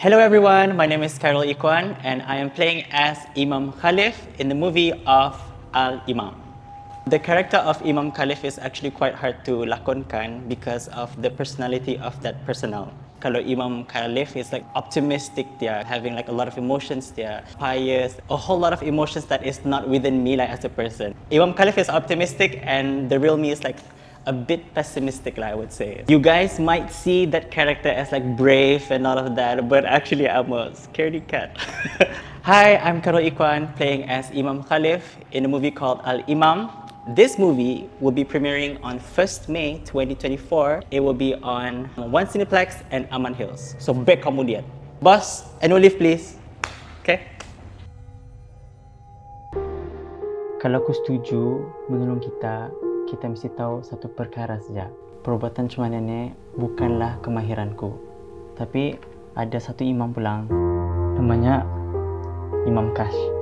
Hello everyone, my name is Khairul Ikhwan and I am playing as Imam Khalif in the movie of Al-Imam. The character of Imam Khalif is actually quite hard to lakonkan because of the personality of that personnel. Kalau Imam Khalif is like optimistic, dia having like a lot of emotions, dia pious, a whole lot of emotions that is not within me like as a person. Imam Khalif is optimistic and the real me is like a bit pessimistic, I would say. You guys might see that character as like brave and all of that, but actually I'm a scaredy cat. Hi, I'm Khairul Ikhwan playing as Imam Khalif in a movie called Al-Imam. This movie will be premiering on 1st May 2024. It will be on One Cineplex and Aman Hills. So back kemudian. Boss, annual leave please. Okay? Kalau aku setuju menolong kita mesti tahu satu perkara saja. Perubatan cuma nenek bukanlah kemahiranku. Tapi ada satu imam pulang. Namanya Imam Kash.